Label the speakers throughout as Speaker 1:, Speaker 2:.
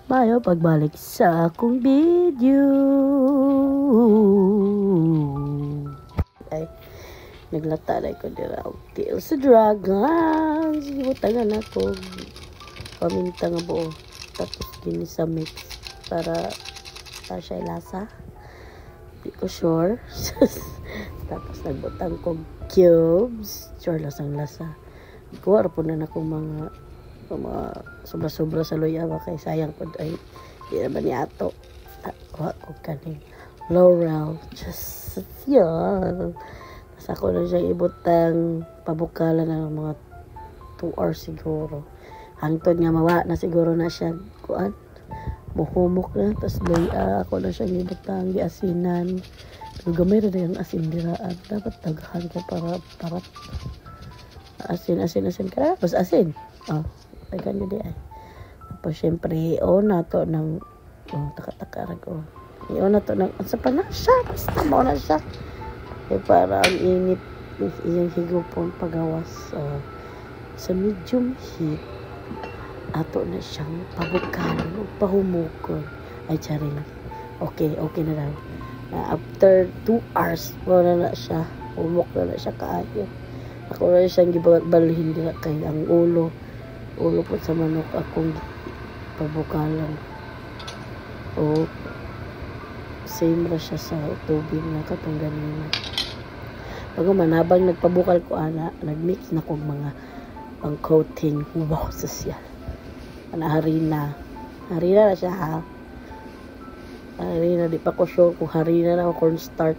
Speaker 1: Mayo pagbalik sa akong video. Ay, naglata na ko dira og tiil sa dragon. Sibutangan ako paminta nga buo. Tapos kini sa mix para siya lasa. Di ko sure. Tapos nagbutang ko cubes. Sure lasang lasa. Kuha po na ako mga sobra-sobra sa luyawa kay sayang po ay di naman ni ato. Kuha ko kaning L'Oreal. Just yan. Tapos ako na siya ibutang pabukalan ng mga 2 hours siguro. Hangtod nga mawa na siguro na siya kuan. Muhumok na. Tapos ako na siya ibutang giasinan. Pero gamay rin yung asin diraan. Dapat tagahan ko para asin ka. Tapos asin. Ay ganyan di ay. Tapos syempre, na to ng taka-taka ko. Na to ng sa pa na siya. Basta mo na siya. Para ang init iyang higupon pagawas. Sa medium heat, ato na siyang pabukalan o pahumukon. Ay charing. Okay na lang. After 2 hours, wala na siya. Humok na siya kaayo. Ako na siyang gibalhin nila kay ang ulo po sa manok akong pabukalan. Same ra siya sa tubig na katong ganina. Pag manabang nagpabukal ko nagmix na kong mga pang coating. Wow, social. Harina na siya ha. Harina, di pa ko sure kung harina na o cornstarch.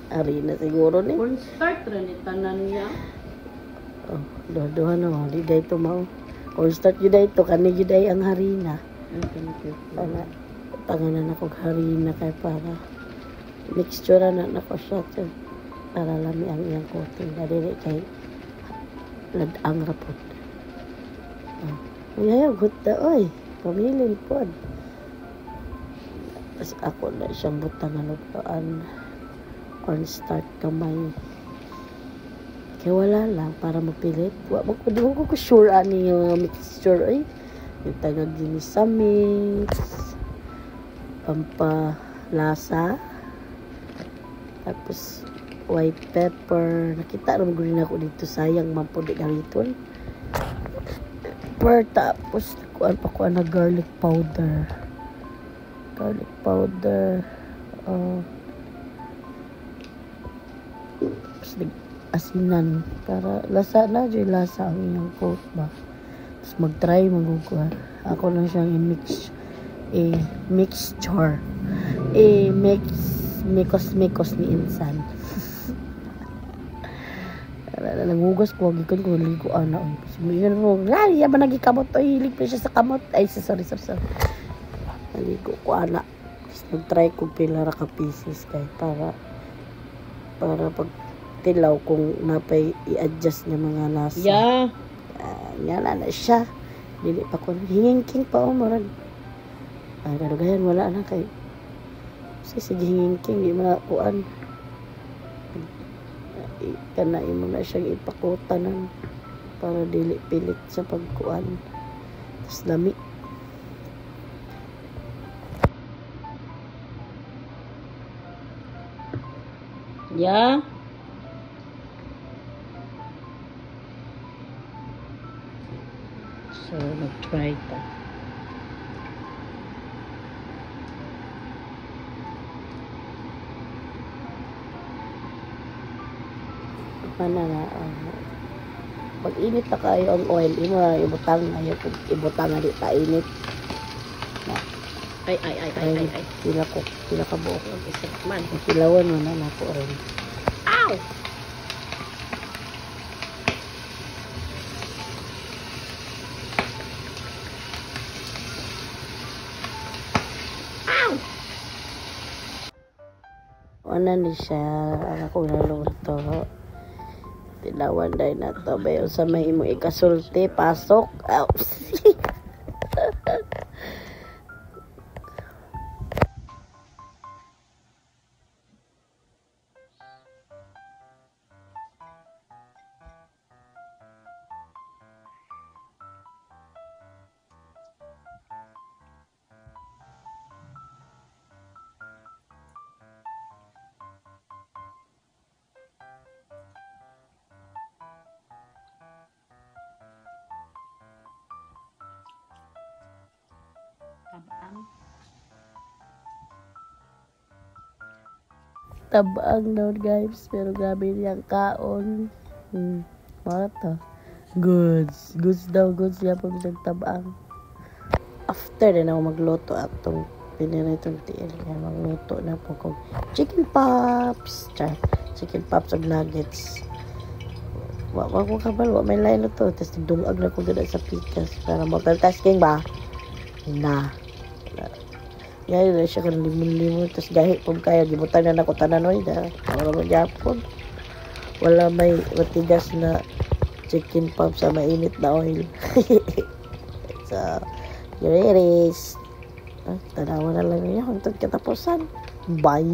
Speaker 1: Harina siguro ni.
Speaker 2: Cornstarch rin tanan niya.
Speaker 1: Doha na di day to mao. Cornstarch yun day to kani yun day ang harina. Tanganan ako harina kay para mixture na ko siya para lami ang iyang coating. Dili kay ladang rapod. Uyayaw, good na oy. Pamilin po. Tapos ako na siyang butangan ng cornstarch kamay. Kaya wala lang para mapilit. Di ko sure ani yung mixture ay. Yung tagag din sa mix. Pampalasa. Tapos white pepper. Nakita naman rin ako dito. Sayang man po di galiton. Tapos kuan na garlic powder. Tapos asinan para lasa ang iyang coat ba. Tapos mag-try magukuha. Ako lang siyang mixture. Mikos ni insan. Nangugas ko gikan ko ligo ana oy. Sumiyan mo, "Ay, yaman nagikamot oy, hilig pa siya sa kamot." Ay, sorry. Ligo ko ana. Nag-try ko pila ra ka pieces kay para pag tilaw kung napay i-adjust niya mga lasa.
Speaker 2: Yeah.
Speaker 1: Yan na siya. Dili pa ko hingingking pa murag. Ay kadugayan wala na kay. Sige hingingking di man kuan. Kana imo na siyang ipakutanan para dili pilit sa pagkuan. Tapos lami.
Speaker 2: Yeah.
Speaker 1: So, mag-try ta. Pag-init na kayo ang oil, ibutang na di ta init.
Speaker 2: Ay.
Speaker 1: Sila ka buok.
Speaker 2: Isa man.
Speaker 1: Silawan mo na ako rin.
Speaker 2: Ow!
Speaker 1: Wala ni siya. Ako naluluto. Tilawan dahil na to. Bayo sa may imo ikasulti. Pasok. Ow! Tabang daw guys, pero grabe niyang kaon. Mata. Goods daw, goods niya pag nagtabang. After na ako magluto atong piniritong tiil. Kaya magluto na po kong chicken pops. Chicken pops o nuggets. Wag ko kabal, wag may lain to. Tapos dungag na ko gano'n sa pikas. Para multitasking ba? Na. Ngayon na siya kan limon-limon. Tapos gahit po kaya, gibutan na ako tananoy na. Wala mo Japon. Wala may matigas na chicken pops sa mainit na oil. So, here it is. Tanawa na lang niya hangtod katapusan. Bye!